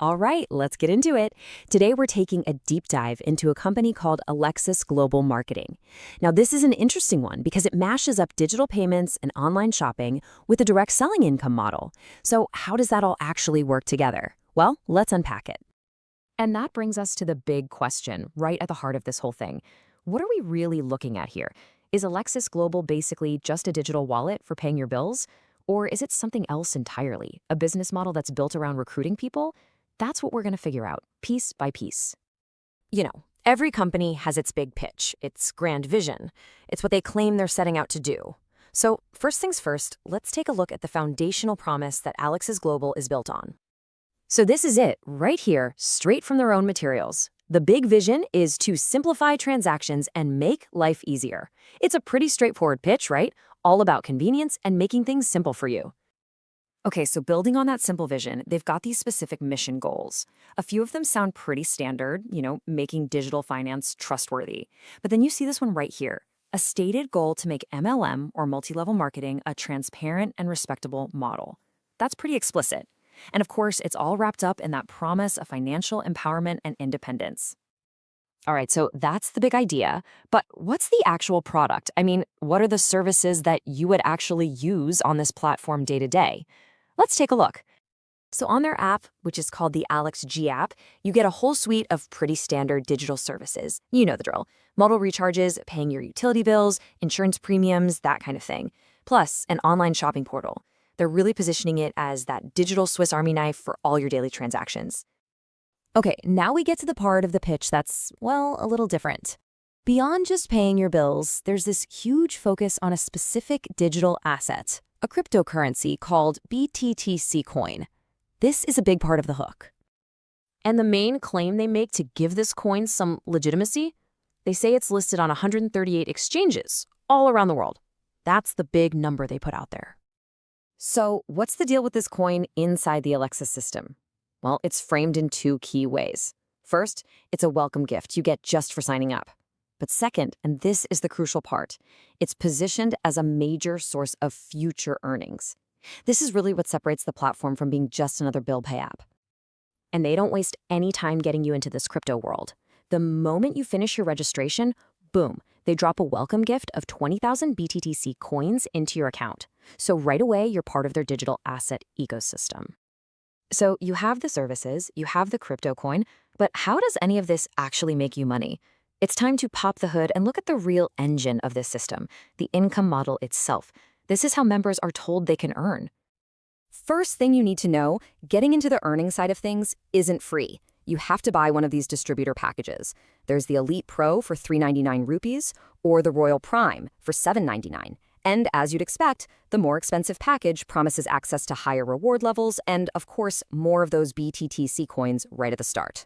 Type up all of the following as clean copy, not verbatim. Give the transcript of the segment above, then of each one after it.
All right, let's get into it. Today, we're taking a deep dive into a company called Alexis Global Marketing. Now, this is an interesting one because it mashes up digital payments and online shopping with a direct selling income model. So how does that all actually work together? Well, let's unpack it. And that brings us to the big question right at the heart of this whole thing. What are we really looking at here? Is Alexis Global basically just a digital wallet for paying your bills? Or is it something else entirely, a business model that's built around recruiting people? That's what we're going to figure out, piece by piece. You know, every company has its big pitch, its grand vision. It's what they claim they're setting out to do. So first things first, let's take a look at the foundational promise that Alexis Global is built on. So this is it, right here, straight from their own materials. The big vision is to simplify transactions and make life easier. It's a pretty straightforward pitch, right? All about convenience and making things simple for you. Okay, so building on that simple vision, they've got these specific mission goals. A few of them sound pretty standard, making digital finance trustworthy. But then you see this one right here, a stated goal to make MLM or multi-level marketing a transparent and respectable model. That's pretty explicit. And of course, it's all wrapped up in that promise of financial empowerment and independence. All right, so that's the big idea. But what's the actual product? I mean, what are the services that you would actually use on this platform day to day? Let's take a look. So on their app, which is called the Alex G app, you get a whole suite of pretty standard digital services. You know the drill. Model recharges, paying your utility bills, insurance premiums, that kind of thing. Plus, an online shopping portal. They're really positioning it as that digital Swiss Army knife for all your daily transactions. Okay, now we get to the part of the pitch that's, well, a little different. Beyond just paying your bills, there's this huge focus on a specific digital asset, a cryptocurrency called BTTC coin. This is a big part of the hook. And the main claim they make to give this coin some legitimacy? They say it's listed on 138 exchanges all around the world. That's the big number they put out there. So what's the deal with this coin inside the Alexis system? Well, it's framed in two key ways. First, it's a welcome gift you get just for signing up. But second, and this is the crucial part, it's positioned as a major source of future earnings. This is really what separates the platform from being just another bill pay app. And they don't waste any time getting you into this crypto world. The moment you finish your registration, boom, they drop a welcome gift of 20,000 BTTC coins into your account. So right away, you're part of their digital asset ecosystem. So you have the services, you have the crypto coin, but how does any of this actually make you money? It's time to pop the hood and look at the real engine of this system, the income model itself. This is how members are told they can earn. First thing you need to know, getting into the earning side of things isn't free. You have to buy one of these distributor packages. There's the Elite Pro for 399 rupees or the Royal Prime for 799. And as you'd expect, the more expensive package promises access to higher reward levels and, of course, more of those BTTC coins right at the start.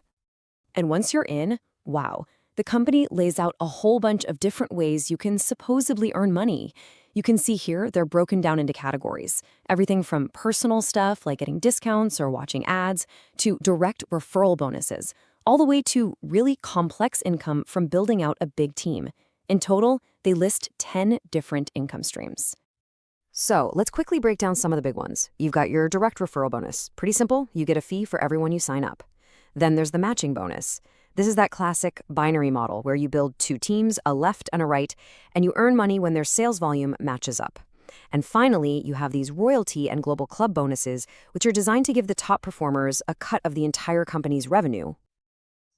And once you're in, wow, the company lays out a whole bunch of different ways you can supposedly earn money. You can see here they're broken down into categories. Everything from personal stuff like getting discounts or watching ads to direct referral bonuses, all the way to really complex income from building out a big team. In total, they list 10 different income streams. So let's quickly break down some of the big ones. You've got your direct referral bonus. Pretty simple, you get a fee for everyone you sign up. Then there's the matching bonus. This is that classic binary model where you build two teams, a left and a right, and you earn money when their sales volume matches up. And finally, you have these royalty and global club bonuses, which are designed to give the top performers a cut of the entire company's revenue.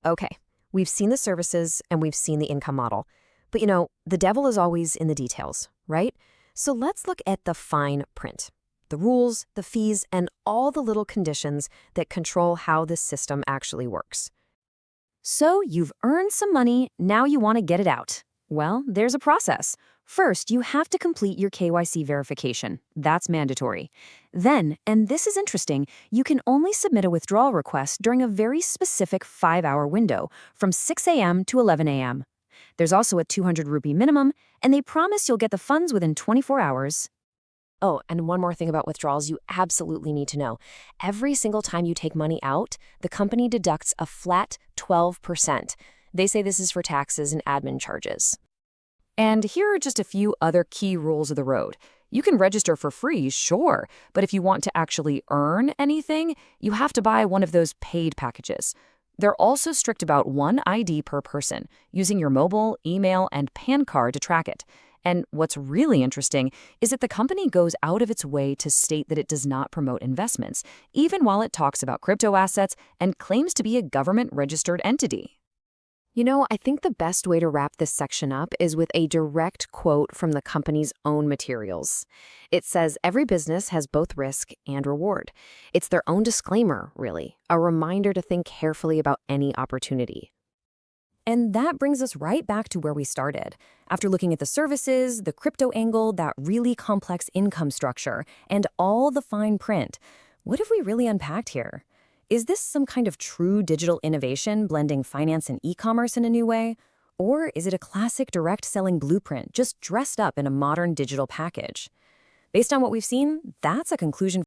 Okay, we've seen the services and we've seen the income model. But the devil is always in the details, right? So let's look at the fine print, the rules, the fees, and all the little conditions that control how this system actually works. So you've earned some money, now you want to get it out. Well, there's a process. First, you have to complete your KYC verification. That's mandatory. Then, and this is interesting, you can only submit a withdrawal request during a very specific 5-hour window from 6 a.m. to 11 a.m. There's also a 200 rupee minimum, and they promise you'll get the funds within 24 hours. Oh, and one more thing about withdrawals you absolutely need to know. Every single time you take money out, the company deducts a flat 12%. They say this is for taxes and admin charges. And here are just a few other key rules of the road. You can register for free, sure, but if you want to actually earn anything, you have to buy one of those paid packages. They're also strict about one ID per person, using your mobile, email, and PAN card to track it. And what's really interesting is that the company goes out of its way to state that it does not promote investments, even while it talks about crypto assets and claims to be a government-registered entity. I think the best way to wrap this section up is with a direct quote from the company's own materials. It says every business has both risk and reward. It's their own disclaimer, really, a reminder to think carefully about any opportunity. And that brings us right back to where we started. After looking at the services, the crypto angle, that really complex income structure, and all the fine print, what have we really unpacked here? Is this some kind of true digital innovation blending finance and e-commerce in a new way? Or is it a classic direct selling blueprint just dressed up in a modern digital package? Based on what we've seen, that's a conclusion